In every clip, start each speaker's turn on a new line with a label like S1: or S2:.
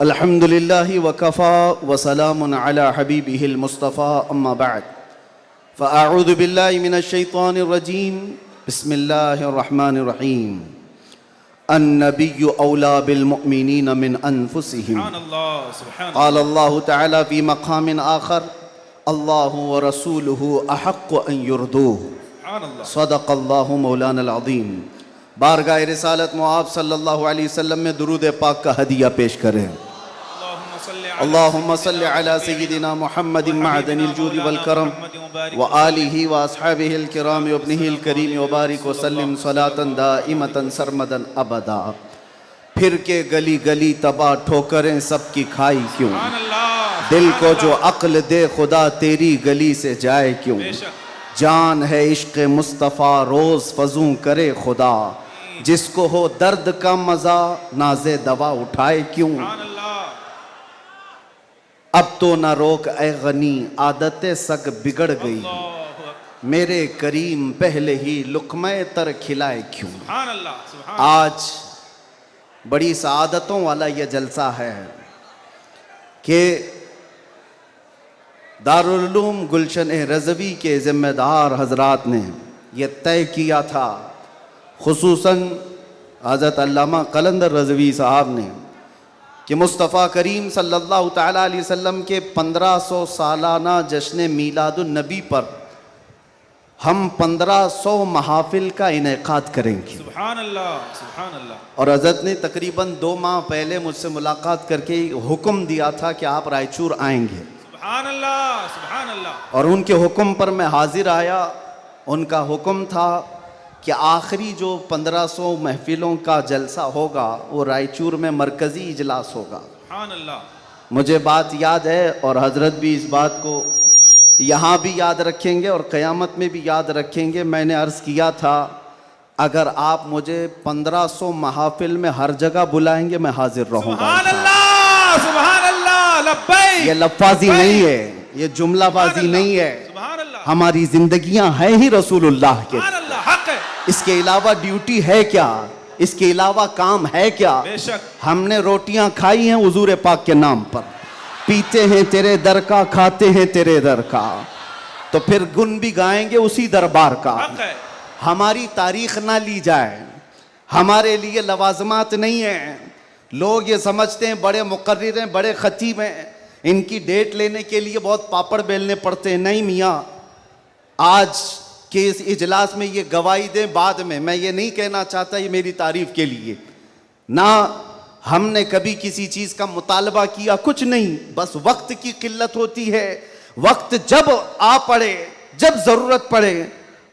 S1: الحمد لله وكفى وسلام على حبيبه المصطفى أما بعد فأعوذ بالله من الشيطان الرجيم بسم الله الرحمن الرحيم النبي أولى بالمؤمنين من أنفسهم
S2: سبحان الله سبحان الله.
S1: قال الله تعالى في مقام آخر الله ورسوله أحق أن يرضوه
S2: سبحان الله.
S1: صدق الله مولانا العظیم. بارگاہ رسالت معاب صلی اللہ علیہ وسلم میں درود پاک کا ہدیہ پیش کریں. اللہم صل علی سیدنا محمد معدن الجود والکرم وآلہ واصحابہ الکرام وابنہ الکریم وبارک وسلم صلاة دائمة سرمدا ابدا. پھر کے گلی گلی تباہ ٹھوکریں سب کی کھائی کیوں،
S2: سبحان اللہ.
S1: دل کو جو عقل دے خدا تیری گلی سے جائے کیوں. جان ہے عشق مصطفیٰ روز فزوں کرے خدا، جس کو ہو درد کا مزہ ناز دوا اٹھائے کیوں.
S2: سبحان اللہ.
S1: اب تو نہ روک اے غنی عادت سگ بگڑ گئی، میرے کریم پہلے ہی لقمہ تر کھلائے کیوں.
S2: سبحان اللہ. سبحان
S1: آج بڑی سعادتوں والا یہ جلسہ ہے کہ دارالعلوم گلشن رضوی کے ذمہ دار حضرات نے یہ طے کیا تھا، خصوصاً حضرت علامہ قلندر رضوی صاحب نے، کہ مصطفیٰ کریم صلی اللہ تعالیٰ علیہ وسلم کے 1500 سالانہ جشن میلاد النبی پر ہم 1500 محافل کا انعقاد کریں گے.
S2: سبحان اللہ. سبحان اللہ.
S1: اور حضرت نے تقریباً 2 ماہ پہلے مجھ سے ملاقات کر کے حکم دیا تھا کہ آپ رائچور آئیں گے،
S2: سبحان اللہ. سبحان اللہ.
S1: اور ان کے حکم پر میں حاضر آیا. ان کا حکم تھا کہ آخری جو 1500 محفلوں کا جلسہ ہوگا وہ رائچور میں مرکزی اجلاس ہوگا.
S2: سبحان اللہ.
S1: مجھے بات یاد ہے اور حضرت بھی اس بات کو یہاں بھی یاد رکھیں گے اور قیامت میں بھی یاد رکھیں گے. میں نے عرض کیا تھا اگر آپ مجھے 1500 محافل میں ہر جگہ بلائیں گے میں حاضر رہوں گا.
S2: سبحان اللہ. سبحان اللہ. لبیک.
S1: یہ لفاظی نہیں ہے، یہ جملہ بازی نہیں ہے.
S2: سبحان اللہ.
S1: ہماری زندگیاں ہیں ہی رسول اللہ کے.
S2: سبحان اللہ. حق ہے.
S1: اس کے علاوہ ڈیوٹی ہے کیا، اس کے علاوہ کام ہے کیا.
S2: بے شک.
S1: ہم نے روٹیاں کھائی ہیں حضور پاک کے نام پر، پیتے ہیں تیرے در کا، کھاتے ہیں تیرے در کا، تو پھر گن بھی گائیں گے اسی دربار کا.
S2: حق ہے.
S1: ہماری تاریخ نہ لی جائے، ہمارے لیے لوازمات نہیں ہیں. لوگ یہ سمجھتے ہیں بڑے مقرر ہیں، بڑے خطیب ہیں، ان کی ڈیٹ لینے کے لیے بہت پاپڑ بیلنے پڑتے ہیں. نہیں میاں، آج کہ اس اجلاس میں یہ گواہی دیں بعد میں. میں یہ نہیں کہنا چاہتا یہ میری تعریف کے لیے، نہ ہم نے کبھی کسی چیز کا مطالبہ کیا، کچھ نہیں. بس وقت کی قلت ہوتی ہے. وقت جب آ پڑے، جب ضرورت پڑے،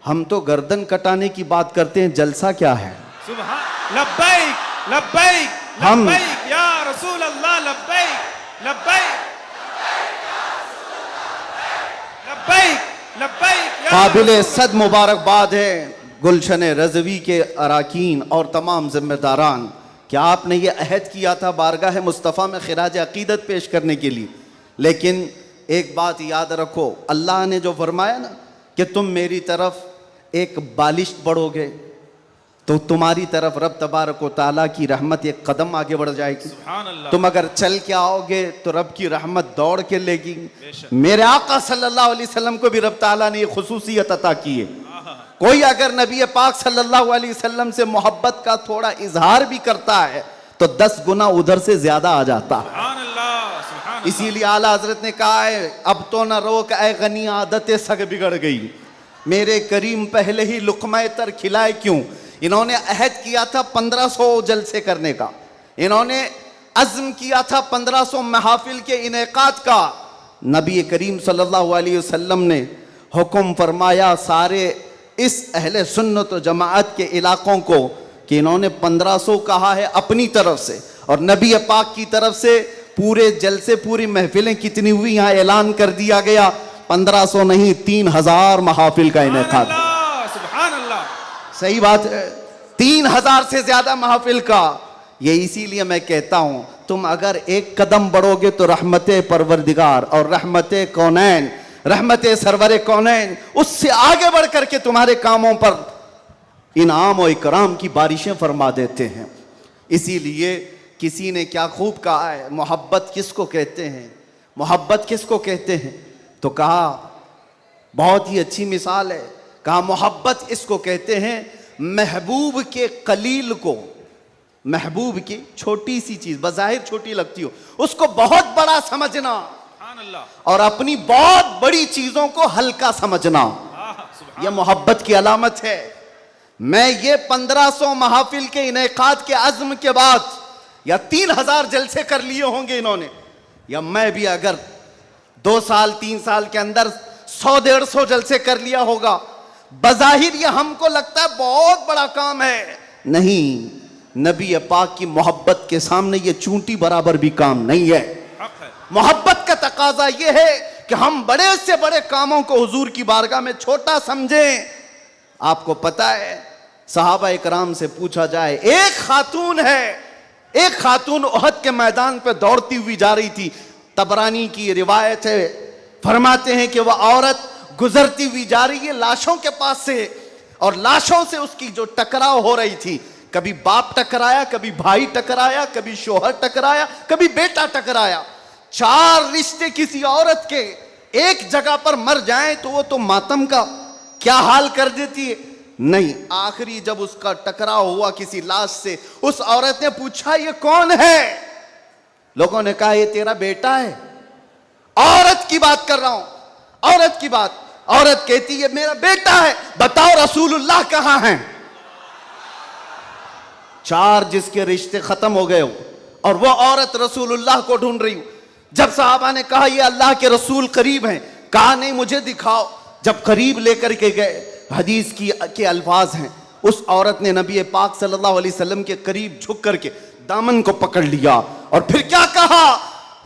S1: ہم تو گردن کٹانے کی بات کرتے ہیں. جلسہ کیا ہے؟
S2: سبحان. لبیک لبیک
S1: ہم
S2: لبیک یا رسول اللہ. لبیک لبیک لبیک لبیک.
S1: قابل صد مبارکباد ہے گلشن رضوی کے اراکین اور تمام ذمہ داران کہ آپ نے یہ عہد کیا تھا بارگاہ مصطفیٰ میں خراج عقیدت پیش کرنے کے لیے. لیکن ایک بات یاد رکھو، اللہ نے جو فرمایا نا کہ تم میری طرف ایک بالشت بڑھو گے تو تمہاری طرف رب تبارک و تعالیٰ کی رحمت ایک قدم آگے بڑھ جائے گی.
S2: سبحان اللہ.
S1: تم اگر چل کے آؤ گے تو رب کی رحمت دوڑ کے لے گی.
S2: بے شک.
S1: میرے آقا صلی اللہ علیہ وسلم کو بھی رب تعالیٰ نے یہ خصوصیت عطا کی ہے. کوئی اگر نبی پاک صلی اللہ علیہ وسلم سے محبت کا تھوڑا اظہار بھی کرتا ہے تو 10 گنا ادھر سے زیادہ آ جاتا ہے.
S2: سبحان اللہ. سبحان اللہ.
S1: اسی لیے اعلیٰ حضرت نے کہا ہے اب تو نہ روک اے غنی عادت سگ بگڑ گئی، میرے کریم پہلے ہی لقمہ تر کھلائے کیوں. انہوں نے عہد کیا تھا 1500 جلسے کرنے کا، انہوں نے عزم کیا تھا 1500 محافل کے انعقاد کا. نبی کریم صلی اللہ علیہ وسلم نے حکم فرمایا سارے اس اہل سنت و جماعت کے علاقوں کو کہ انہوں نے 1500 کہا ہے اپنی طرف سے، اور نبی پاک کی طرف سے پورے جلسے پوری محفلیں کتنی ہوئی یہاں اعلان کر دیا گیا. 1500 نہیں 3000 محافل کا انعقاد.
S2: سبحان اللہ.
S1: صحیح بات ہے، 3000 سے زیادہ محافل کا. یہ اسی لیے میں کہتا ہوں تم اگر ایک قدم بڑھو گے تو رحمت پروردگار اور رحمت کونین، رحمت سرور کونین اس سے آگے بڑھ کر کے تمہارے کاموں پر انعام و اکرام کی بارشیں فرما دیتے ہیں. اسی لیے کسی نے کیا خوب کہا ہے، محبت کس کو کہتے ہیں، محبت کس کو کہتے ہیں؟ تو کہا بہت ہی اچھی مثال ہے، کہا محبت اس کو کہتے ہیں محبوب کے قلیل کو، محبوب کی چھوٹی سی چیز بظاہر چھوٹی لگتی ہو اس کو بہت بڑا سمجھنا،
S2: سبحان اللہ،
S1: اور اپنی بہت بڑی چیزوں کو ہلکا سمجھنا،
S2: سبحان
S1: یہ محبت کی علامت ہے۔ میں یہ 1500 محافل کے انعقاد کے عزم کے بعد یا 3000 جلسے کر لیے ہوں گے انہوں نے، یا میں بھی اگر 2 سال 3 سال کے اندر 100-150 جلسے کر لیا ہوگا، بظاہر یہ ہم کو لگتا ہے بہت بڑا کام ہے، نہیں، نبی پاک کی محبت کے سامنے یہ چونٹی برابر بھی کام نہیں ہے۔
S2: حق ہے،
S1: محبت کا تقاضا یہ ہے کہ ہم بڑے سے بڑے کاموں کو حضور کی بارگاہ میں چھوٹا سمجھیں۔ آپ کو پتا ہے صحابہ اکرام سے پوچھا جائے، ایک خاتون احد کے میدان پہ دوڑتی ہوئی جا رہی تھی، طبرانی کی روایت ہے، فرماتے ہیں کہ وہ عورت گزرتی ہوئی جا رہی ہے لاشوں کے پاس سے، اور لاشوں سے اس کی جو ٹکراؤ ہو رہی تھی، کبھی باپ ٹکرایا، کبھی بھائی ٹکرایا، کبھی شوہر ٹکرایا، کبھی بیٹا ٹکرایا، 4 رشتے کسی عورت کے ایک جگہ پر مر جائیں تو وہ تو ماتم کا کیا حال کر دیتی ہے، نہیں، آخری جب اس کا ٹکراؤ ہوا کسی لاش سے، اس عورت نے پوچھا یہ کون ہے؟ لوگوں نے کہا یہ تیرا بیٹا ہے۔ عورت کی بات کر رہا ہوں، عورت کی بات، عورت کہتی ہے میرا بیٹا ہے، بتاؤ رسول اللہ کہاں ہیں؟ 4 جس کے رشتے ختم ہو گئے ہو اور وہ عورت رسول اللہ کو ڈھونڈ رہی ہو۔ جب صحابہ نے کہا یہ اللہ کے رسول قریب ہیں، کہا نہیں مجھے دکھاؤ، جب قریب لے کر کے گئے، حدیث کے الفاظ ہیں، اس عورت نے نبی پاک صلی اللہ علیہ وسلم کے قریب جھک کر کے دامن کو پکڑ لیا اور پھر کیا کہا،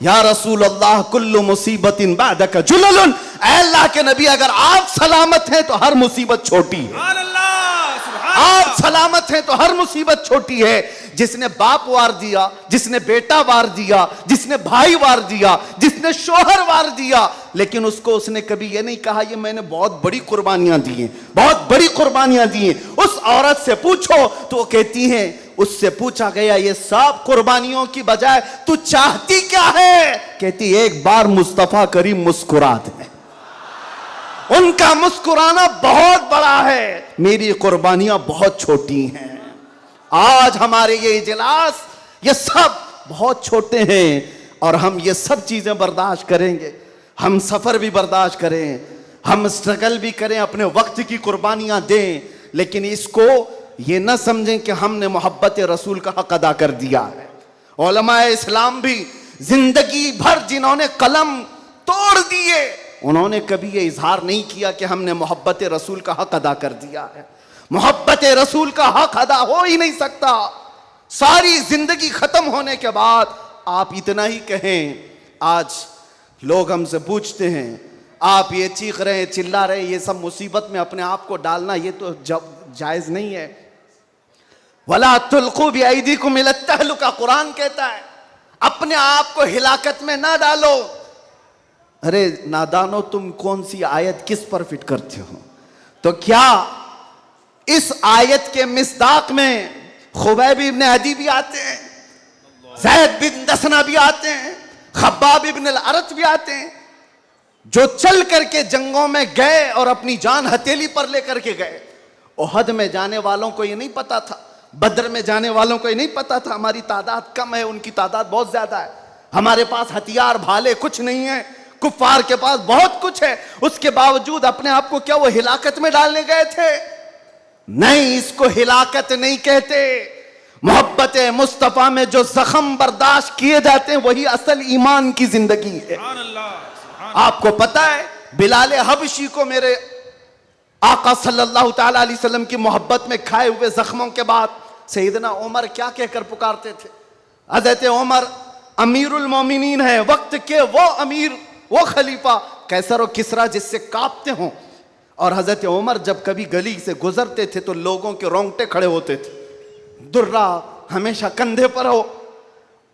S1: یا رسول اللہ کل مصیبت بعدک جلل، اے اللہ کے نبی اگر آپ سلامت ہیں تو ہر مصیبت چھوٹی ہے،
S2: سبحان اللہ، سبحان
S1: آپ
S2: اللہ،
S1: سلامت ہیں تو ہر مصیبت چھوٹی ہے۔ جس نے باپ وار دیا، جس نے بیٹا وار دیا، جس نے بھائی وار دیا، جس نے شوہر وار دیا، لیکن اس کو اس نے کبھی یہ نہیں کہا یہ میں نے بہت بڑی قربانیاں دی ہیں، بہت بڑی قربانیاں دی ہیں۔ اس عورت سے پوچھو تو وہ کہتی ہیں، اس سے پوچھا گیا یہ سب قربانیوں کی بجائے تو چاہتی کیا ہے؟ کہتی ایک بار مصطفیٰ کریم مسکرا دے، ان کا مسکرانا بہت بڑا ہے، میری قربانیاں بہت چھوٹی ہیں۔ آج ہمارے یہ اجلاس یہ سب بہت چھوٹے ہیں اور ہم یہ سب چیزیں برداشت کریں گے، ہم سفر بھی برداشت کریں، ہم اسٹرگل بھی کریں، اپنے وقت کی قربانیاں دیں، لیکن اس کو یہ نہ سمجھیں کہ ہم نے محبت رسول کا حق ادا کر دیا ہے۔ علماء اسلام بھی زندگی بھر جنہوں نے قلم توڑ دیے، انہوں نے کبھی یہ اظہار نہیں کیا کہ ہم نے محبت رسول کا حق ادا کر دیا ہے۔ محبت رسول کا حق ادا ہو ہی نہیں سکتا۔ ساری زندگی ختم ہونے کے بعد آپ اتنا ہی کہیں۔ آج لوگ ہم سے پوچھتے ہیں آپ یہ چیخ رہے ہیں، چلا رہے ہیں، یہ سب مصیبت میں اپنے آپ کو ڈالنا یہ تو جائز نہیں ہے۔ وَلَا تُلْقُوا بِأَيْدِيكُمْ إِلَى التَّهْلُكَةِ، قرآن کہتا ہے اپنے آپ کو ہلاکت میں نہ ڈالو۔ ارے نادانو، تم کون سی آیت کس پر فٹ کرتے ہو؟ تو کیا اس آیت کے مصداق میں خبیب ابن عدی بھی آتے ہیں، زید بن دسنہ بھی آتے ہیں، خباب ابن الارت بھی آتے ہیں، جو چل کر کے جنگوں میں گئے اور اپنی جان ہتھیلی پر لے کر کے گئے۔ احد میں جانے والوں کو یہ نہیں پتا تھا، بدر میں جانے والوں کو یہ نہیں پتا تھا ہماری تعداد کم ہے، ان کی تعداد بہت زیادہ ہے، ہمارے پاس ہتھیار بھالے کچھ نہیں ہے، کفار کے پاس بہت کچھ ہے، اس کے باوجود اپنے آپ کو کیا وہ ہلاکت میں ڈالنے گئے تھے؟ نہیں، اس کو ہلاکت نہیں کہتے۔ محبت مصطفیٰ میں جو زخم برداشت کیے جاتے ہیں وہی اصل ایمان کی زندگی ہے۔
S2: سبحان اللہ، سبحان
S1: آپ کو پتا ہے بلال حبشی کو میرے آقا صلی اللہ تعالی علیہ وسلم کی محبت میں کھائے ہوئے زخموں کے بعد سیدنا عمر کیا کہہ کر پکارتے تھے؟ حضرت عمر امیر المومنین ہے، وقت کے وہ امیر، وہ خلیفہ قیصر و کسریٰ جس سے کانپتے ہوں، اور حضرت عمر جب کبھی گلی سے گزرتے تھے تو لوگوں کے رونگٹے کھڑے ہوتے تھے، درہ ہمیشہ کندھے پر ہو۔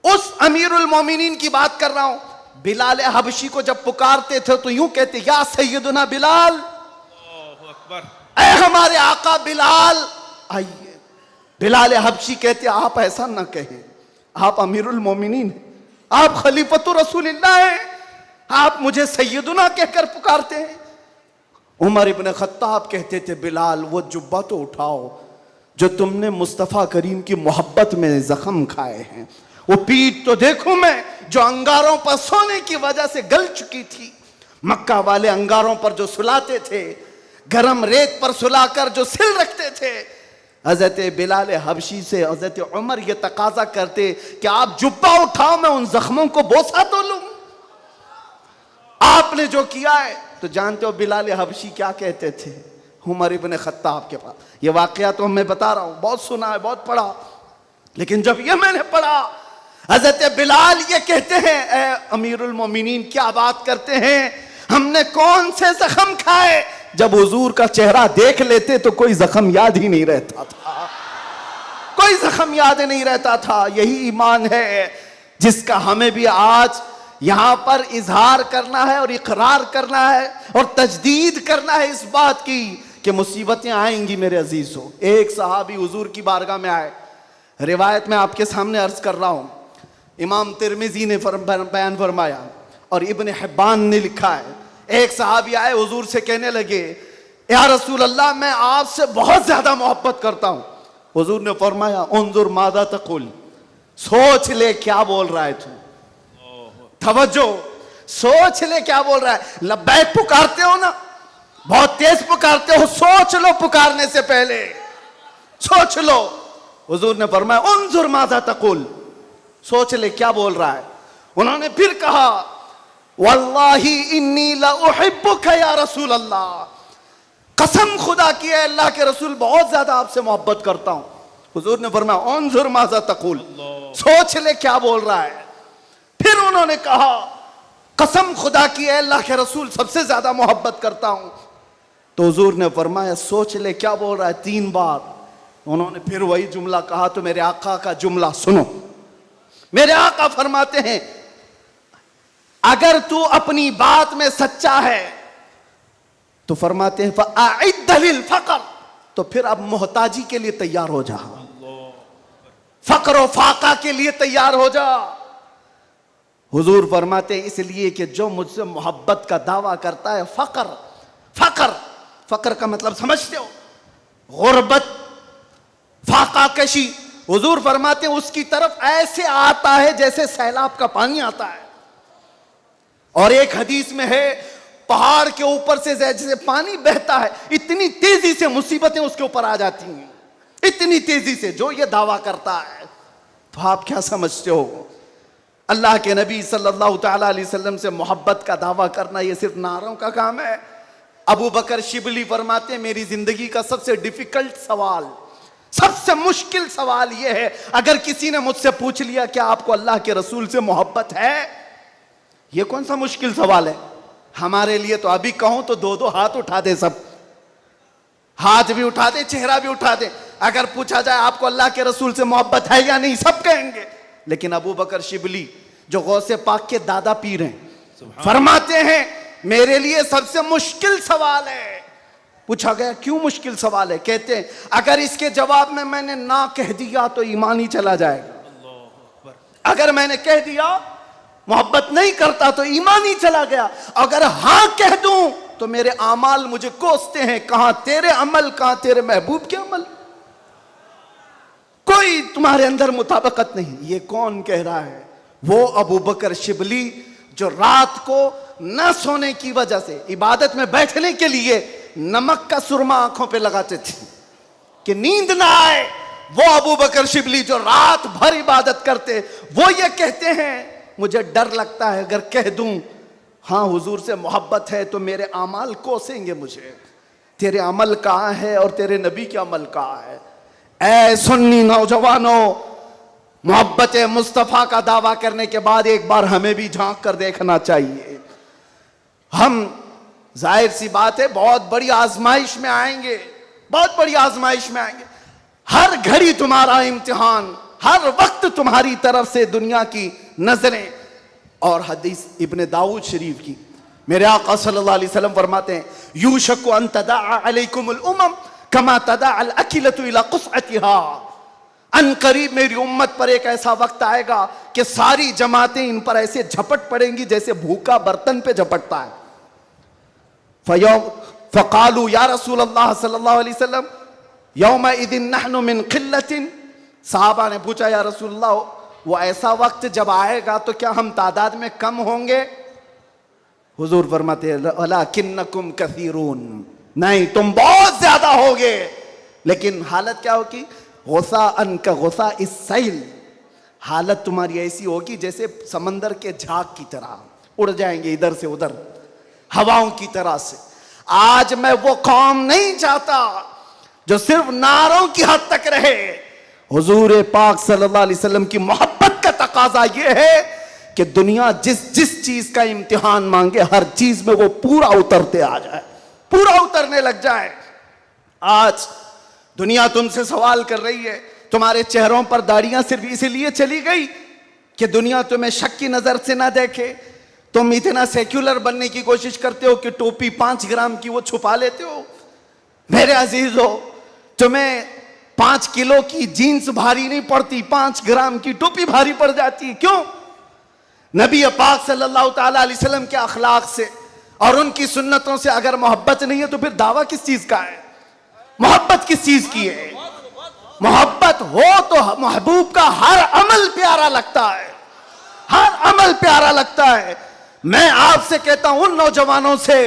S1: اس امیر المومنین کی بات کر رہا ہوں، بلال حبشی کو جب پکارتے تھے تو یوں کہتے یا سیدنا بلال،
S2: اللہ اکبر،
S1: اے ہمارے آقا بلال آئیے۔ بلال حبشی کہتے آپ ایسا نہ کہیں، آپ امیر المومنین ہیں, آپ خلیفۃ رسول اللہ ہیں, آپ مجھے سیدنا کہہ کر پکارتے ہیں. عمر ابن خطاب کہتے تھے بلال وہ جبہ تو اٹھاؤ جو تم نے مصطفیٰ کریم کی محبت میں زخم کھائے ہیں, وہ پیٹھ تو دیکھوں میں جو انگاروں پر سونے کی وجہ سے گل چکی تھی. مکہ والے انگاروں پر جو سلاتے تھے, گرم ریت پر سلا کر جو سل رکھتے تھے, حضرت بلال حبشی سے حضرت عمر یہ تقاضا کرتے کہ آپ جبہ اٹھاؤ میں ان زخموں کو بوسہ تو لوں. آپ نے جو کیا ہے تو جانتے ہو بلال حبشی کیا کہتے تھے عمر ابن خطاب کے پاس. یہ واقعہ تو میں بتا رہا ہوں, بہت سنا ہے, بہت پڑھا, لیکن جب یہ میں نے پڑھا, حضرت بلال یہ کہتے ہیں اے امیر المومنین کیا بات کرتے ہیں, ہم نے کون سے زخم کھائے. جب حضور کا چہرہ دیکھ لیتے تو کوئی زخم یاد ہی نہیں رہتا تھا, کوئی زخم یاد نہیں رہتا تھا. یہی ایمان ہے جس کا ہمیں بھی آج یہاں پر اظہار کرنا ہے اور اقرار کرنا ہے اور تجدید کرنا ہے اس بات کی کہ مصیبتیں آئیں گی میرے عزیزو. ایک صحابی حضور کی بارگاہ میں آئے, روایت میں آپ کے سامنے عرض کر رہا ہوں, امام ترمذی نے بیان فرمایا اور ابن حبان نے لکھا ہے. ایک صحابی آئے حضور سے کہنے لگے یا رسول اللہ میں آپ سے بہت زیادہ محبت کرتا ہوں. حضور نے فرمایا انظر ماذا تقول, سوچ لے کیا بول رہا ہے تو, توجہ, سوچ لے کیا بول رہا ہے. لبیک پکارتے ہو نا, بہت تیز پکارتے ہو, سوچ لو پکارنے سے پہلے, سوچ لو. حضور نے فرمایا انظر ماذا تقول, سوچ لے کیا بول رہا ہے. انہوں نے پھر کہا واللہ انی لاحبک یا رسول اللہ, قسم خدا کی ہے اللہ کے رسول بہت زیادہ آپ سے محبت کرتا ہوں. حضور نے فرمایا انظر ماذا تقول, سوچ لے کیا بول رہا ہے. پھر انہوں نے کہا قسم خدا کی ہے اللہ کے رسول سب سے زیادہ محبت کرتا ہوں. تو حضور نے فرمایا سوچ لے کیا بول رہا ہے 3 بار. انہوں نے پھر وہی جملہ کہا تو میرے آقا کا جملہ سنو. میرے آقا فرماتے ہیں اگر تو اپنی بات میں سچا ہے تو فرماتے ہیں فَأَعِدَّ لِلْفَقَرِ, تو پھر اب محتاجی کے لیے تیار ہو جا, فقر و فاقہ کے لیے تیار ہو جا. حضور فرماتے ہیں اس لیے کہ جو مجھ سے محبت کا دعویٰ کرتا ہے فقر کا مطلب سمجھتے ہو, غربت, فاقہ کشی. حضور فرماتے ہیں اس کی طرف ایسے آتا ہے جیسے سیلاب کا پانی آتا ہے. اور ایک حدیث میں ہے پہاڑ کے اوپر سے جیسے پانی بہتا ہے اتنی تیزی سے مصیبتیں اس کے اوپر آ جاتی ہیں, اتنی تیزی سے جو یہ دعویٰ کرتا ہے. تو آپ کیا سمجھتے ہو اللہ کے نبی صلی اللہ تعالیٰ علیہ وسلم سے محبت کا دعویٰ کرنا یہ صرف نعروں کا کام ہے. ابو بکر شبلی فرماتے ہیں میری زندگی کا سب سے ڈیفیکلٹ سوال, سب سے مشکل سوال یہ ہے اگر کسی نے مجھ سے پوچھ لیا کہ آپ کو اللہ کے رسول سے محبت ہے, یہ کون سا مشکل سوال ہے ہمارے لیے. تو ابھی کہوں تو 2 ہاتھ اٹھا دے, سب ہاتھ بھی اٹھا دے, چہرہ بھی اٹھا دے. اگر پوچھا جائے آپ کو اللہ کے رسول سے محبت ہے یا نہیں, سب کہیں گے. لیکن ابو بکر شبلی جو غوث پاک کے دادا پیر ہیں فرماتے ہیں میرے لیے سب سے مشکل سوال ہے. پوچھا گیا کیوں مشکل سوال ہے, کہتے ہیں اگر اس کے جواب میں نے نہ کہہ دیا تو ایمان ہی چلا جائے گا, اگر میں نے کہہ دیا محبت نہیں کرتا تو ایمان ہی چلا گیا, اگر ہاں کہہ دوں تو میرے اعمال مجھے کوستے ہیں, کہاں تیرے عمل کہاں تیرے محبوب کے عمل, کوئی تمہارے اندر مطابقت نہیں. یہ کون کہہ رہا ہے؟ وہ ابو بکر شبلی جو رات کو نہ سونے کی وجہ سے عبادت میں بیٹھنے کے لیے نمک کا سرما آنکھوں پہ لگاتے تھے کہ نیند نہ آئے. وہ ابو بکر شبلی جو رات بھر عبادت کرتے, وہ یہ کہتے ہیں مجھے ڈر لگتا ہے اگر کہہ دوں ہاں حضور سے محبت ہے تو میرے اعمال کوسیں گے مجھے. تیرے عمل کہاں ہے اور تیرے نبی کے عمل کہاں ہے؟ اے سنی نوجوانوں, محبت مصطفیٰ کا دعویٰ کرنے کے بعد ایک بار ہمیں بھی جھانک کر دیکھنا چاہیے. ہم ظاہر سی بات ہے بہت بڑی آزمائش میں آئیں گے, بہت بڑی آزمائش میں آئیں گے. ہر گھڑی تمہارا امتحان, ہر وقت تمہاری طرف سے دنیا کی نظریں. اور حدیث ابن داؤد شریف کی میرے آقا صلی اللہ علیہ وسلم فرماتے ہیں یوشک ان تداعى علیکم الامم کما تداعى الاکلۃ الی قصعتها, ان قریب میری امت پر ایک ایسا وقت آئے گا کہ ساری جماعتیں ان پر ایسے جھپٹ پڑیں گی جیسے بھوکا برتن پہ جھپٹتا ہے. فقالوا یا رسول اللہ صلی اللہ علیہ وسلم یومئذ نحن من قلۃ. صحابہ نے پوچھا یا رسول اللہ وہ ایسا وقت جب آئے گا تو کیا ہم تعداد میں کم ہوں گے؟ حضور فرماتے ہیں ولکنکم کثیرون، نہیں تم بہت زیادہ ہوگے، لیکن حالت کیا ہوگی؟ غثاءً کغثاء السیل، حالت تمہاری ایسی ہوگی جیسے سمندر کے جھاگ کی طرح اڑ جائیں گے ادھر سے ادھر ہواؤں کی طرح سے. آج میں وہ قوم نہیں چاہتا جو صرف نعروں کی حد تک رہے. حضور پاک صلی اللہ علیہ وسلم کی محبت کا تقاضا یہ ہے کہ دنیا جس چیز کا امتحان مانگے ہر چیز میں وہ پورا اترتے آ جائے، پورا اترنے لگ جائے. آج دنیا تم سے سوال کر رہی ہے، تمہارے چہروں پر داڑیاں صرف اسی لیے چلی گئی کہ دنیا تمہیں شک کی نظر سے نہ دیکھے. تم اتنا سیکولر بننے کی کوشش کرتے ہو کہ ٹوپی 5 گرام کی وہ چھپا لیتے ہو. میرے عزیزو، تمہیں 5 کلو کی جینس بھاری نہیں پڑتی، 5 گرام کی ٹوپی بھاری پڑ جاتی ہے. کیوں؟ نبی پاک صلی اللہ تعالیٰ علیہ وسلم کے اخلاق سے اور ان کی سنتوں سے اگر محبت نہیں ہے تو پھر دعویٰ کس چیز کا ہے؟ محبت کس چیز کی ہے؟ محبت ہو تو محبوب کا ہر عمل پیارا لگتا ہے، ہر عمل پیارا لگتا ہے. میں آپ سے کہتا ہوں ان نوجوانوں سے،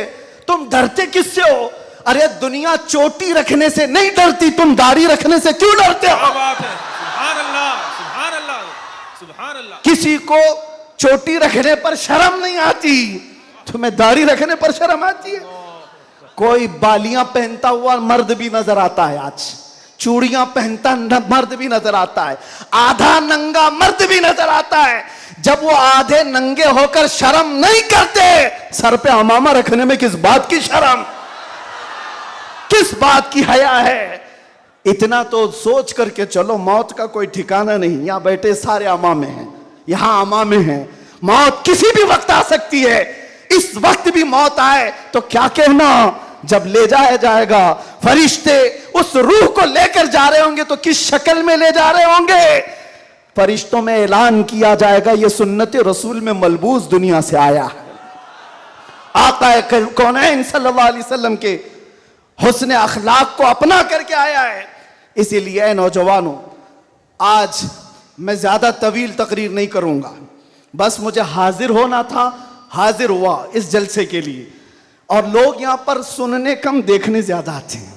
S1: تم ڈرتے کس سے ہو؟ ارے دنیا چوٹی رکھنے سے نہیں ڈرتی، تم داڑھی رکھنے سے کیوں ڈرتے ہو؟
S2: کیا بات ہے، سبحان اللہ سبحان اللہ سبحان اللہ.
S1: کسی کو چوٹی رکھنے پر شرم نہیں آتی، تمہیں داڑھی رکھنے پر شرم آتی ہے. کوئی بالیاں پہنتا ہوا مرد بھی نظر آتا ہے، آج چوڑیاں پہنتا مرد بھی نظر آتا ہے، آدھا ننگا مرد بھی نظر آتا ہے. جب وہ آدھے ننگے ہو کر شرم نہیں کرتے، سر پہ عمامہ رکھنے میں کس بات کی شرم، کس بات کی حیا ہے؟ اتنا تو سوچ کر کے چلو، موت کا کوئی ٹھکانہ نہیں. یہاں بیٹھے سارے عمامے ہیں، یہاں عمامے ہیں، موت کسی بھی وقت آ سکتی ہے. اس وقت بھی موت آئے تو کیا کہنا؟ جب لے جایا جائے گا فرشتے اس روح کو لے کر جا رہے ہوں گے تو کس شکل میں لے جا رہے ہوں گے؟ فرشتوں میں اعلان کیا جائے گا یہ سنت رسول میں ملبوس دنیا سے آیا ہے. آقا کونین صلی اللہ علیہ وسلم کے حسن اخلاق کو اپنا کر کے آیا ہے. اسی لیے اے نوجوانوں، آج میں زیادہ طویل تقریر نہیں کروں گا، بس مجھے حاضر ہونا تھا، حاضر ہوا اس جلسے کے لیے. اور لوگ یہاں پر سننے کم دیکھنے زیادہ آتے ہیں،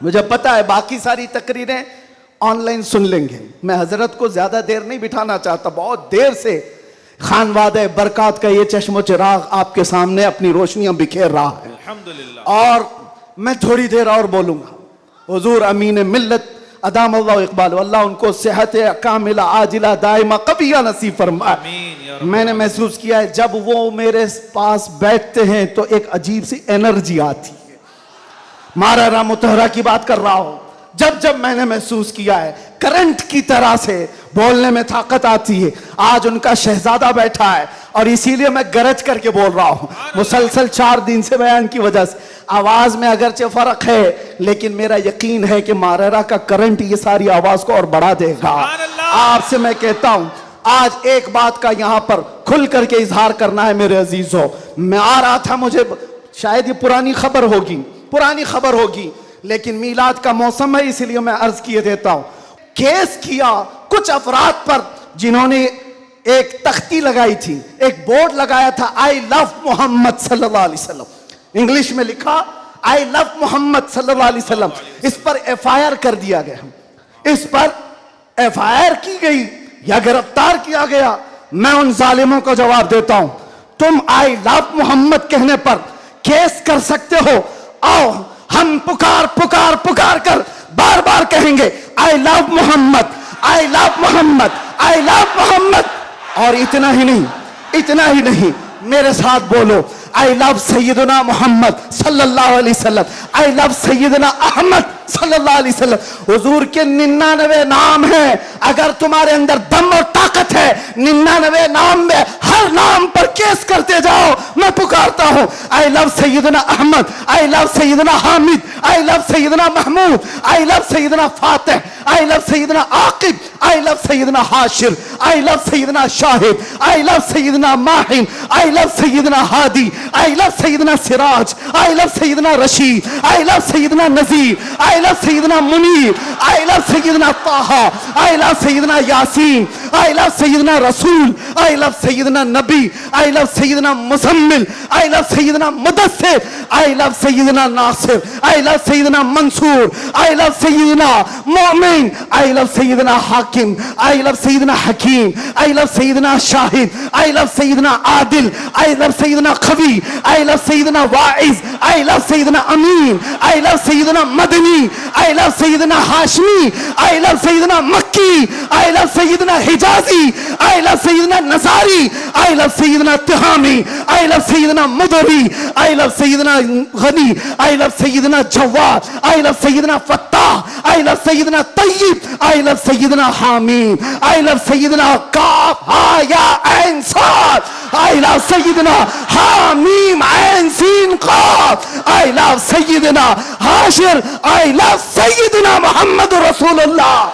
S1: مجھے پتا ہے باقی ساری تقریریں آن لائن سن لیں گے. میں حضرت کو زیادہ دیر نہیں بٹھانا چاہتا، بہت دیر سے خانوادہ برکات کا یہ چشم و چراغ آپ کے سامنے اپنی روشنیاں بکھیر رہا ہے.
S2: الحمدللہ.
S1: اور میں تھوڑی دیر اور بولوں گا. حضور امین ملت ادام اللہ اقبال، اللہ ان کو صحت کاملہ عاجلہ دائمہ قبیہ نصیب فرمائے.
S2: آمین یا رب.
S1: میں نے محسوس کیا ہے جب وہ میرے پاس بیٹھتے ہیں تو ایک عجیب سی انرجی آتی ہے. مارا متحرہ کی بات کر رہا ہوں، جب میں نے محسوس کیا ہے کرنٹ کی طرح سے بولنے میں طاقت آتی ہے. آج ان کا شہزادہ بیٹھا ہے اور اسی لیے میں گرج کر کے بول رہا ہوں. مسلسل 4 دن سے بیان کی وجہ سے آواز میں اگرچہ فرق ہے، لیکن میرا یقین ہے کہ ماررہ کا کرنٹ یہ ساری آواز کو اور بڑھا دے گا. آپ سے میں کہتا ہوں آج ایک بات کا یہاں پر کھل کر کے اظہار کرنا ہے میرے عزیزوں. میں آ رہا تھا، مجھے شاید یہ پرانی خبر ہوگی لیکن میلاد کا موسم ہے اس لیے میں عرض کیے دیتا ہوں. کیس کیا کچھ افراد پر جنہوں نے ایک تختی لگائی تھی، ایک بورڈ لگایا تھا آئی لو محمد صلی اللہ علیہ وسلم، انگلش میں لکھا آئی لو محمد صلی اللہ علیہ وسلم. اس پر ایف آئی آر کر دیا گیا، اس پر ایف آئی آر کی گئی یا گرفتار کیا گیا. میں ان ظالموں کو جواب دیتا ہوں، تم آئی لو محمد کہنے پر کیس کر سکتے ہو. آؤ ہم پکار کر بار بار کہیں گے آئی لو محمد، آئی لو محمد، آئی لو محمد. اور اتنا ہی نہیں، میرے ساتھ بولو آئی لو سیدنا محمد صلی اللہ علیہ وسلم، آئی لو سیدنا احمد صلی اللہ علیہ وسلم. حضور کے 99 نام ہیں. اگر تمہارے اندر دم اور طاقت ہے 99 نام میں ہر نام پر کیس کرتے جاؤ. میں پکارتا ہوں آئی I love Sayyidina Ahmad, I love Sayyidina Hamid, I love Sayyidina Mahmood, I love Sayyidina Fateh, I love Sayyidina Aqib, I love Sayyidina Hashir, I love Sayyidina Shahid, I love Sayyidina Mahin, I love Sayyidina Hadi, I love Sayyidina Siraj, I love Sayyidina Rashid, I love Sayyidina Nazir, I love Sayyidina Munir, I love Sayyidina Taha, I love Sayyidina Yasin, I love Sayyidina Rasul, I love Sayyidina Nabi, I love Sayyidina Muzammil, I love Sayyidina Mudassir, I love Sayyidina Nasir, I love Sayyidina Mansur, I love Sayyidina Mu'min, I love Sayyidina Hakim, I love Sayyidina Hakim, I love Sayyidina Shahid, I love Sayyidina Adil, I love Sayyidina Qawi, I love Sayyidina Wa'iz, I love Sayyidina Amin, I love Sayyidina Madani, I love Sayyidina Hashmi, I love Sayyidina Makki, I love Sayyidina Hijazi, I love Sayyidina Nazari, I love Sayyidina Tihami, I love Sayyidina Mudari, I love Sayyidina Ghani, I love Sayyidina Jawad, I love Sayyidina Fattah, I love Sayyidina Tayyib, I love Sayyidina Hamid, I love Sayyidina Qaf, Ha, Ya, Ain, Sad, I love Sayyidina Hamim, Ain, Sin, Qaf, I love Sayyidina Hashir, I love Sayyidina Muhammad Rasulullah.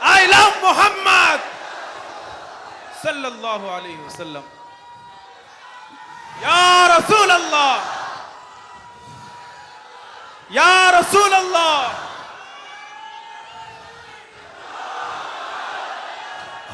S2: I love Muhammad sallallahu alayhi wa sallam. Ya Rasul Allah, Ya Rasul Allah.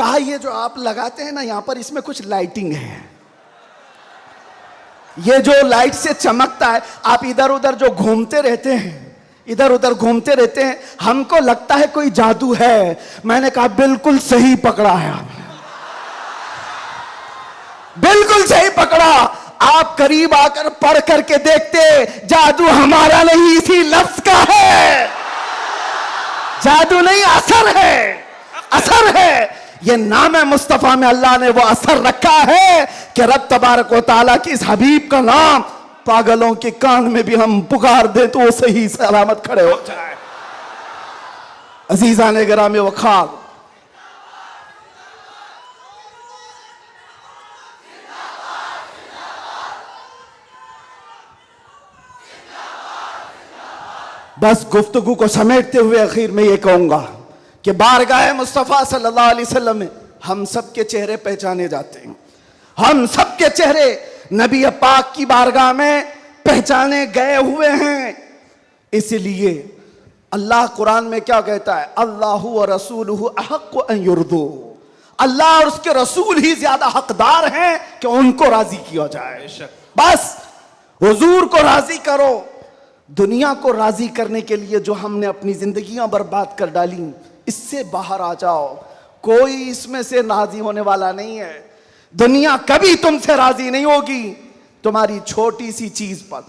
S3: کہا یہ جو آپ لگاتے ہیں نا یہاں پر اس میں کچھ لائٹنگ ہے, یہ جو لائٹ سے چمکتا ہے آپ ادھر ادھر جو گھومتے رہتے ہیں, ادھر ادھر گھومتے رہتے ہیں, ہم کو لگتا ہے کوئی جادو ہے. میں نے کہا بالکل صحیح پکڑا ہے آپ نے, بالکل صحیح پکڑا. آپ قریب آ کر پڑھ کر کے دیکھتے, جادو ہمارا نہیں اسی لفظ کا ہے. جادو نہیں, اثر ہے, اثر ہے. یہ نام مصطفیٰ میں اللہ نے وہ اثر رکھا ہے کہ رب تبارک و تعالیٰ کی اس حبیب کا نام پاگلوں کے کان میں بھی ہم پکار دیں تو وہ صحیح سلامت کھڑے ہو جائے. عزیزان گرامی وقار, بس گفتگو کو سمیٹتے ہوئے اخیر میں یہ کہوں گا کہ بارگاہ مصطفیٰ صلی اللہ علیہ وسلم میں ہم سب کے چہرے پہچانے جاتے ہیں. ہم سب کے چہرے نبی پاک کی بارگاہ میں پہچانے گئے ہوئے ہیں. اس لیے اللہ قرآن میں کیا کہتا ہے, اللہ و رسولہ احق ان یرضوا, اللہ اور اس کے رسول ہی زیادہ حقدار ہیں کہ ان کو راضی کیا جائے. بس حضور کو راضی کرو. دنیا کو راضی کرنے کے لیے جو ہم نے اپنی زندگیاں برباد کر ڈالی, اس سے باہر آ جاؤ. کوئی اس میں سے راضی ہونے والا نہیں ہے. دنیا کبھی تم سے راضی نہیں ہوگی تمہاری چھوٹی سی چیز پر.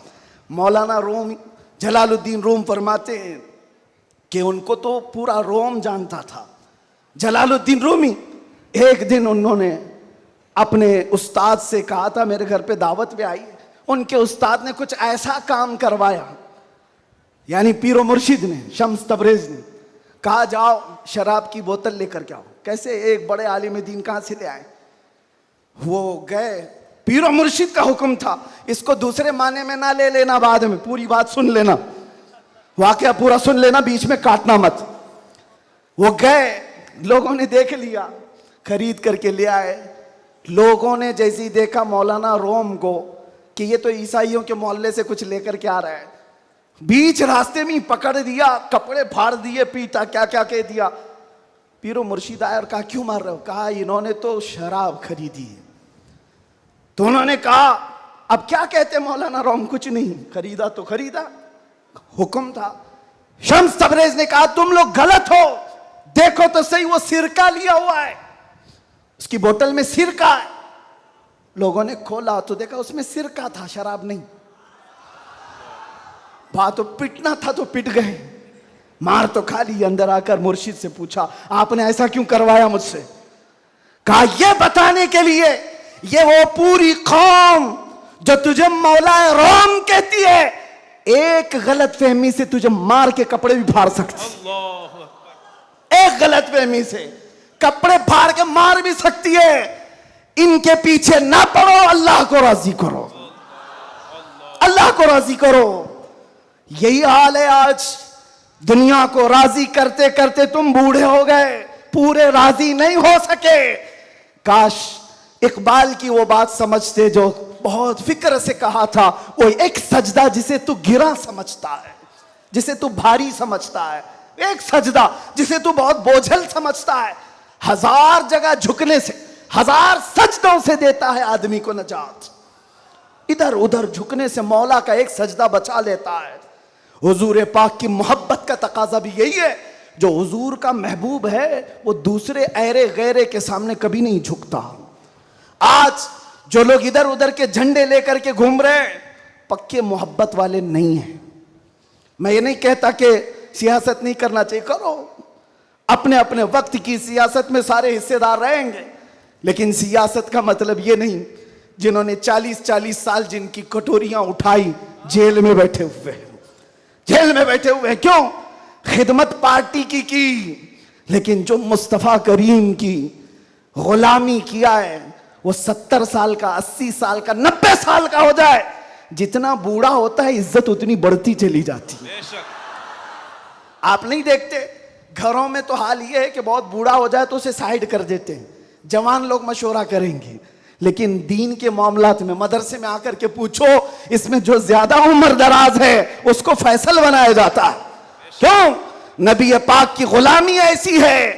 S3: مولانا روم جلال الدین روم فرماتے ہیں کہ ان کو تو پورا روم جانتا تھا. جلال الدین رومی, ایک دن انہوں نے اپنے استاد سے کہا تھا میرے گھر پہ دعوت پہ آئی. ان کے استاد نے کچھ ایسا کام کروایا, یعنی پیر و مرشد نے, شمس تبریز نے کہا جاؤ شراب کی بوتل لے کر کے آؤ. کیسے ایک بڑے عالم دین کہاں سے لے آئے؟ وہ گئے, پیر و مرشد کا حکم تھا, اس کو دوسرے معنی میں نہ لے لینا, بعد میں پوری بات سن لینا, واقعہ پورا سن لینا, بیچ میں کاٹنا مت. وہ گئے, لوگوں نے دیکھ لیا, خرید کر کے لے آئے. لوگوں نے جیسے ہی دیکھا مولانا روم کو کہ یہ تو عیسائیوں کے محلے سے کچھ لے کر کے آ رہا ہے, بیچ راستے میں پکڑ دیا, کپڑے پھاڑ دیے, پیٹا, کیا کیا کہہ دیا. پیر و مرشد آئے اور کہا کیوں مار رہے ہو؟ کہا انہوں نے تو شراب خریدی ہے. تو انہوں نے کہا اب کیا کہتے مولانا روم؟ کچھ نہیں, خریدا تو خریدا, حکم تھا. شمس تبریز نے کہا تم لوگ غلط ہو, دیکھو تو صحیح وہ سرکہ لیا ہوا ہے, اس کی بوتل میں سرکہ ہے. لوگوں نے کھولا تو دیکھا اس میں سرکہ تھا, شراب نہیں. بات تو پٹنا تھا تو پٹ گئے, مار تو کھا لی. اندر آ کر مرشد سے پوچھا آپ نے ایسا کیوں کروایا مجھ سے؟ کہا یہ بتانے کے لیے یہ وہ پوری قوم جو تجھے مولا روم کہتی ہے, ایک غلط فہمی سے تجھے مار کے کپڑے بھی پھاڑ سکتی, ایک غلط فہمی سے کپڑے پھاڑ کے مار بھی سکتی ہے. ان کے پیچھے نہ پڑو, اللہ کو راضی کرو, اللہ کو راضی کرو. یہی حال ہے آج. دنیا کو راضی کرتے کرتے تم بوڑھے ہو گئے, پورے راضی نہیں ہو سکے. کاش اقبال کی وہ بات سمجھتے جو بہت فکر سے کہا تھا, وہ ایک سجدہ جسے تو گرا سمجھتا ہے, جسے تو بھاری سمجھتا ہے, ایک سجدہ جسے تو بہت بوجھل سمجھتا ہے, 1000 جگہ جھکنے سے, 1000 سجدوں سے دیتا ہے آدمی کو نجات. ادھر ادھر جھکنے سے مولا کا ایک سجدہ بچا لیتا ہے. حضور پاک کی محبت کا تقاضا بھی یہی ہے. جو حضور کا محبوب ہے وہ دوسرے ایرے غیرے کے سامنے کبھی نہیں جھکتا. آج جو لوگ ادھر ادھر کے جھنڈے لے کر کے گھوم رہے ہیں پکے محبت والے نہیں ہیں. میں یہ نہیں کہتا کہ سیاست نہیں کرنا چاہیے, کرو, اپنے اپنے وقت کی سیاست میں سارے حصے دار رہیں گے, لیکن سیاست کا مطلب یہ نہیں جنہوں نے 40 سال جن کی کٹوریاں اٹھائی جیل میں بیٹھے ہوئے, جیل میں بیٹھے ہوئے. کیوں؟ خدمت پارٹی کی, لیکن جو مصطفیٰ کریم کی غلامی کیا ہے وہ 70 سال کا, 80 سال کا, 90 سال کا ہو جائے, جتنا بوڑھا ہوتا ہے عزت اتنی بڑھتی چلی جاتی ہے. آپ نہیں دیکھتے گھروں میں تو حال یہ ہے کہ بہت بوڑھا ہو جائے تو اسے سائیڈ کر دیتے ہیں, جوان لوگ مشورہ کریں گے, لیکن دین کے معاملات میں مدرسے میں آ کر کے پوچھو, اس میں جو زیادہ عمر دراز ہے اس کو فیصل بنایا جاتا ہے. کیوں؟ نبی پاک کی غلامی ایسی ہے.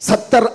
S3: 70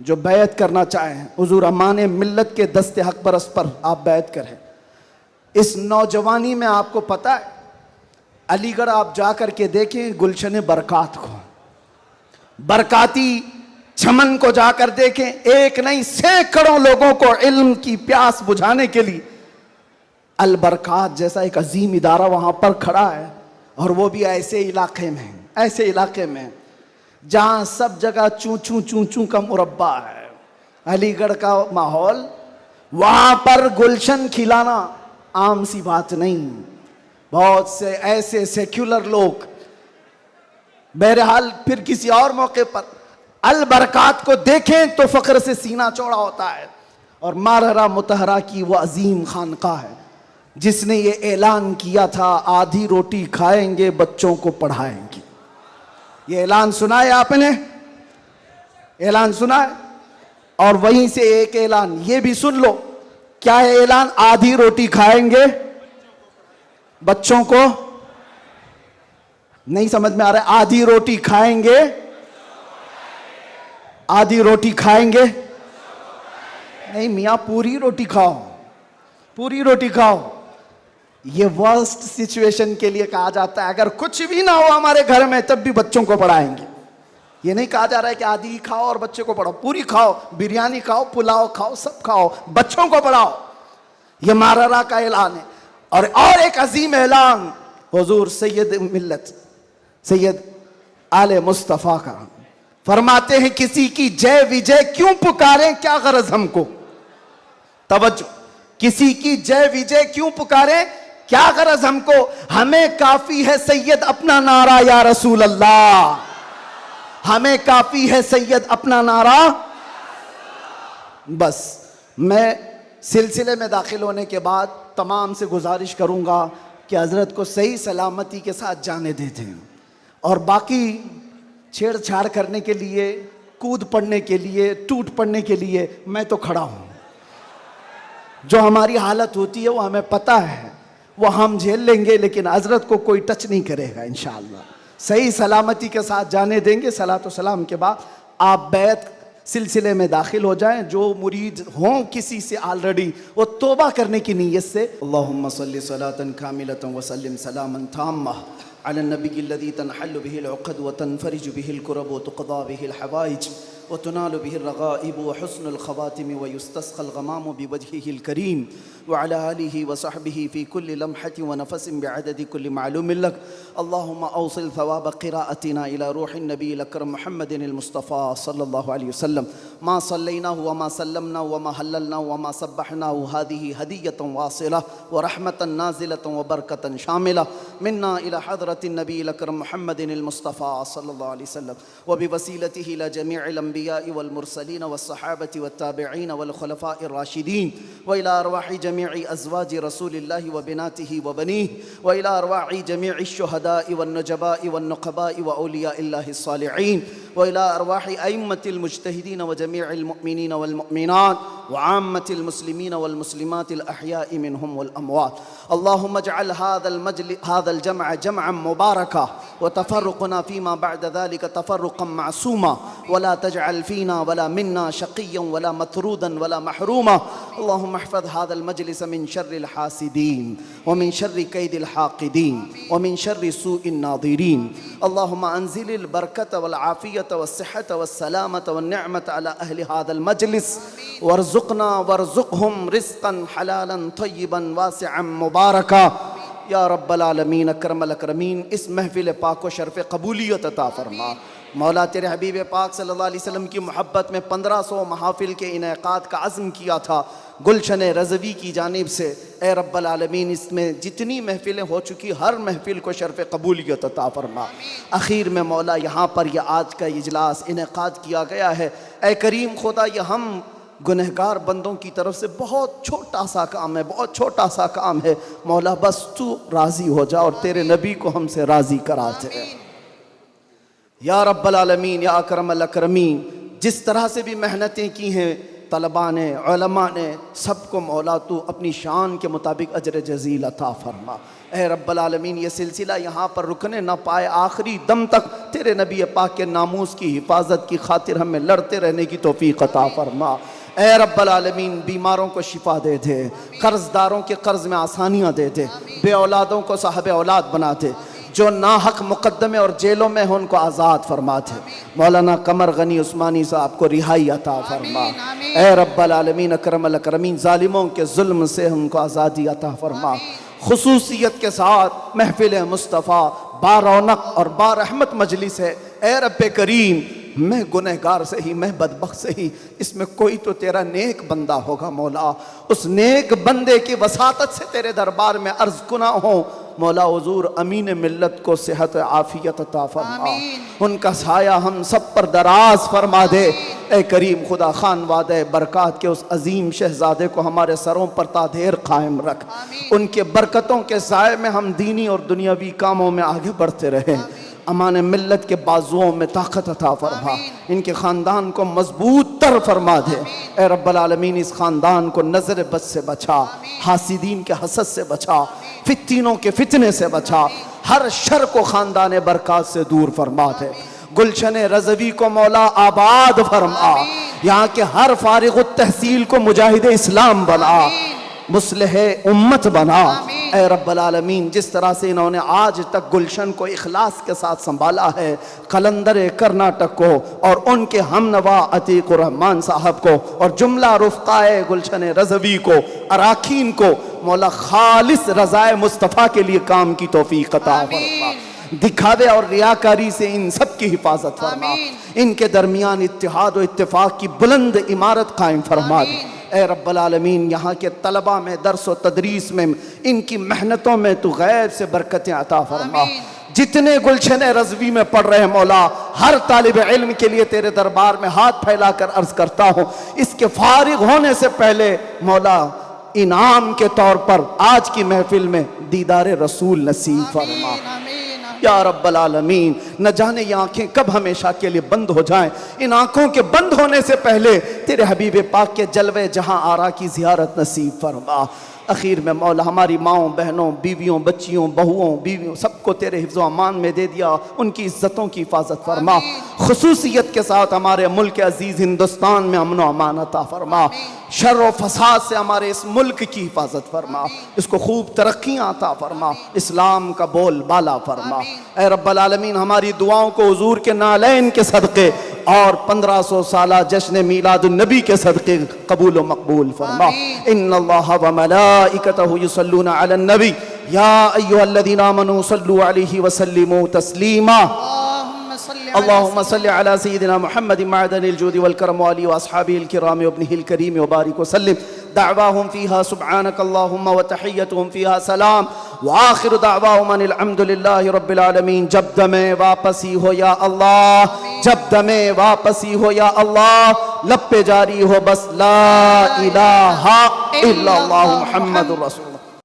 S3: جو بیعت کرنا چاہیں حضور امان ملت کے دست حق پرست پر آپ بیعت کریں. اس نوجوانی میں آپ کو پتہ ہے علی گڑھ آپ جا کر کے دیکھیں گلشن برکات کو, برکاتی چمن کو جا کر دیکھیں, ایک نہیں سینکڑوں لوگوں کو علم کی پیاس بجھانے کے لیے البرکات جیسا ایک عظیم ادارہ وہاں پر کھڑا ہے, اور وہ بھی ایسے علاقے میں جہاں سب جگہ چوں چوں کا مربع ہے. علی گڑھ کا ماحول, وہاں پر گلشن کھلانا عام سی بات نہیں. بہت سے ایسے سیکولر لوگ, بہرحال پھر کسی اور موقع پر البرکات کو دیکھیں تو فخر سے سینہ چوڑا ہوتا ہے. اور ماررہ مطہرہ کی وہ عظیم خانقاہ ہے جس نے یہ اعلان کیا تھا آدھی روٹی کھائیں گے بچوں کو پڑھائیں گے. یہ اعلان سنا ہے آپ نے, اعلان سنا ہے. اور وہیں سے ایک اعلان یہ بھی سن لو, کیا ہے اعلان؟ آدھی روٹی کھائیں گے بچوں کو, نہیں سمجھ میں آ رہا ہے, آدھی روٹی کھائیں گے, آدھی روٹی کھائیں گے, نہیں میاں پوری روٹی کھاؤ, پوری روٹی کھاؤ. یہ ورسٹ سچویشن کے لیے کہا جاتا ہے اگر کچھ بھی نہ ہو ہمارے گھر میں تب بھی بچوں کو پڑھائیں گے. یہ نہیں کہا جا رہا ہے کہ آدھی کھاؤ اور بچے کو پڑھاؤ, پوری کھاؤ, بریانی کھاؤ, پلاؤ کھاؤ, سب کھاؤ, بچوں کو پڑھاؤ. یہ ماررہ کا اعلان ہے. اور ایک عظیم اعلان حضور سید ملت سید آل مصطفیٰ کا, فرماتے ہیں کسی کی جے وجے کیوں پکاریں, کیا غرض ہم کو. توجہ, کسی کی جے وجے کیوں پکاریں, کیا غرض ہم کو, ہمیں کافی ہے سید اپنا نعرہ یا رسول اللہ, ہمیں کافی ہے سید اپنا نعرہ. بس میں سلسلے میں داخل ہونے کے بعد تمام سے گزارش کروں گا کہ حضرت کو صحیح سلامتی کے ساتھ جانے دیتے ہیں, اور باقی چھیڑ چھاڑ کرنے کے لیے, کود پڑنے کے لیے, ٹوٹ پڑنے کے لیے میں تو کھڑا ہوں. جو ہماری حالت ہوتی ہے وہ ہمیں پتہ ہے, وہ ہم جھیل لیں گے, لیکن حضرت کو کوئی ٹچ نہیں کرے گا انشاءاللہ. صحیح سلامتی کے ساتھ جانے دیں گے. صلاۃ و سلام کے بعد آپ بیعت سلسلے میں داخل ہو جائیں. جو مرید ہوں کسی سے آلریڈی, وہ توبہ کرنے کی نیت سے اللہم صلی صلاۃ کاملۃ وسلم سلاما تاما علی النبی الذی تنحل به العقد وتنفرج به الكرب وتقضى به الحوائج وتنال به الرغائب وحسن الخواتم ويستسقى الغمام بوجهه الكريم وعلى آله وصحبه في كل لمحة ونفس بعدد كل معلوم لك. اللهم أوصل ثواب قراءتنا إلى روح النبي الأكرم محمد المصطفى صلى الله عليه وسلم. ما صليناه وما سلمنا وما هللنا وما سبحناه هذه هدية واصلة ورحمة نازلة وبركة شاملة منا إلى حضرة النبي الأكرم محمد المصطفى صلى الله عليه وسلم, وبوسيلته إلى جميع الأنبياء والمرسلين والصحابة والتابعين والخلفاء الراشدين, وإلى أرواح جميع أزواج رسول الله وبناته وبنيه, وإلى أرواح جميع الشهداء والنجباء والنقباء وأولياء الله الصالحين, وإلى أرواح أئمة المجتهدين وجميع المؤمنين والمؤمنات وعامة المسلمين والمسلمات الأحياء منهم والأموات. اللهم اجعل هذا الجمع جمعا مباركا, وتفرقنا فيما بعد ذلك تفرقا معصوما, ولا تجعل فينا ولا منا شقيا ولا مطرودا ولا محروما. اللهم احفظ هذا المجلس من شر الحاسدين ومن شر كيد الحاقدين ومن شر سوء الناظرين. اللهم أنزل البركة والعافية والصحة والسلامة والنعمة على أهل هذا المجلس, وارزقنا وارزقهم رزقا حلالا طيبا واسعا مباركا یا رب العالمین اکرم الاکرمین. اس محفل پاک کو شرف قبولیت عطا فرما. مولا تیرے حبیب پاک صلی اللہ علیہ وسلم کی محبت میں 1500 محافل کے انعقاد کا عزم کیا تھا گلشن رضوی کی جانب سے. اے رب العالمین اس میں جتنی محفلیں ہو چکی ہر محفل کو شرف قبولیت عطا فرما. اخیر میں مولا یہاں پر یہ آج کا اجلاس انعقاد کیا گیا ہے, اے کریم خدا یہ ہم گنہگار بندوں کی طرف سے بہت چھوٹا سا کام ہے, بہت چھوٹا سا کام ہے. مولا بس تو راضی ہو جا اور تیرے نبی کو ہم سے راضی کرا دے یا رب العالمین یا اکرم الاکرمین. جس طرح سے بھی محنتیں کی ہیں طلباء نے، علماء نے، سب کو مولا تو اپنی شان کے مطابق اجر جزیل عطا فرما۔ اے رب العالمین یہ سلسلہ یہاں پر رکنے نہ پائے، آخری دم تک تیرے نبی پاک کے ناموس کی حفاظت کی خاطر ہمیں لڑتے رہنے کی توفیق عطا فرما۔ اے رب العالمین بیماروں کو شفا دے دے، قرض داروں کے قرض میں آسانیاں دے دے، بے اولادوں کو صاحب اولاد بنا دے، جو ناحق مقدمے اور جیلوں میں ہیں ان کو آزاد فرما دے۔ مولانا قمر غنی عثمانی صاحب کو رہائی عطا فرما۔ اے رب العالمین اکرم الاکرمین ظالموں کے ظلم سے ان کو آزادی عطا فرما۔ خصوصیت کے ساتھ محفل مصطفیٰ بارونق اور بارحمت مجلس ہے۔ اے رب کریم میں گنہگار سے ہی، میں بدبخت سے ہی، اس میں کوئی تو تیرا نیک بندہ ہوگا مولا، اس نیک بندے کی وساطت سے تیرے دربار میں عرض کنا ہوں مولا حضور امین ملت کو صحت عافیت عطا فرما، ان کا سایہ ہم سب پر دراز فرما دے۔ اے کریم خدا خان وعدہ برکات کے اس عظیم شہزادے کو ہمارے سروں پر تادیر قائم رکھ، ان کے برکتوں کے سائے میں ہم دینی اور دنیاوی کاموں میں آگے بڑھتے رہیں۔ امان ملت کے بازوؤں میں طاقت عطا فرما، ان کے خاندان کو مضبوط تر فرما دے۔ اے رب العالمین اس خاندان کو نظر بد سے بچا، حاسدین کے حسد سے بچا، فتنوں کے فتنے سے بچا، ہر شر کو خاندان برکات سے دور فرما دے۔ گلشن رضوی کو مولا آباد فرما، یہاں کے ہر فارغ التحصیل کو مجاہد اسلام بنا، مصلح امت بنا۔ اے رب العالمین جس طرح سے انہوں نے آج تک گلشن کو اخلاص کے ساتھ سنبھالا ہے، قلندر کرناٹک کو اور ان کے ہمنوا عتیق الرحمن صاحب کو اور جملہ رفقائے گلشن رضوی کو، اراکین کو مولا خالص رضائے مصطفیٰ کے لیے کام کی توفیق عطا فرما۔ دکھاوے اور ریاکاری سے ان سب کی حفاظت فرما، ان کے درمیان اتحاد و اتفاق کی بلند عمارت قائم فرما دے۔ اے رب العالمین یہاں کے طلباء میں، درس و تدریس میں، ان کی محنتوں میں تو غیب سے برکتیں عطا فرما۔ جتنے گلشن رضوی میں پڑھ رہے ہیں مولا، ہر طالب علم کے لیے تیرے دربار میں ہاتھ پھیلا کر عرض کرتا ہوں، اس کے فارغ ہونے سے پہلے مولا انعام کے طور پر آج کی محفل میں دیدار رسول نصیب فرما۔ یا رب العالمین نہ جانے یہ آنکھیں کب ہمیشہ کے لیے بند ہو جائیں، ان آنکھوں کے بند ہونے سے پہلے تیرے حبیب پاک کے جلوے جہاں آرا کی زیارت نصیب فرما۔ اخیر میں مولا ہماری ماؤں، بہنوں، بیویوں، بچیوں، بہوؤں، بیویوں سب کو تیرے حفظ و امان میں دے دیا، ان کی عزتوں کی حفاظت فرما۔ خصوصیت کے ساتھ ہمارے ملک عزیز ہندوستان میں امن و امان عطا فرما، شر و فساد سے ہمارے اس ملک کی حفاظت فرما، اس کو خوب ترقیاں عطا فرما، اسلام کا بول بالا فرما۔ اے رب العالمین ہماری دعاؤں کو حضور کے نالین کے صدقے اور 1500 سالہ جشن میلاد النبی کے صدقے قبول و مقبول فرما۔ ان اللہ و ملائکتہ یصلون علی النبی یا ایھا الذین آمنوا صلوا علیہ وسلموا تسلیما۔ اللهم صل على سيدنا محمد معدن الجود والكرم وآله وأصحابه الكرام وابنه الكريم وبارك وسلم۔ دعواهم فيها سبحانك اللهم وتحيتهم فيها سلام وآخر دعواهم ان الحمد لله رب العالمين۔ جب دمیں واپسی ہو یا اللہ، جب دمیں واپسی ہو یا اللہ، لب پہ جاری ہو بس لا الہ الا اللہ محمد رسول اللہ۔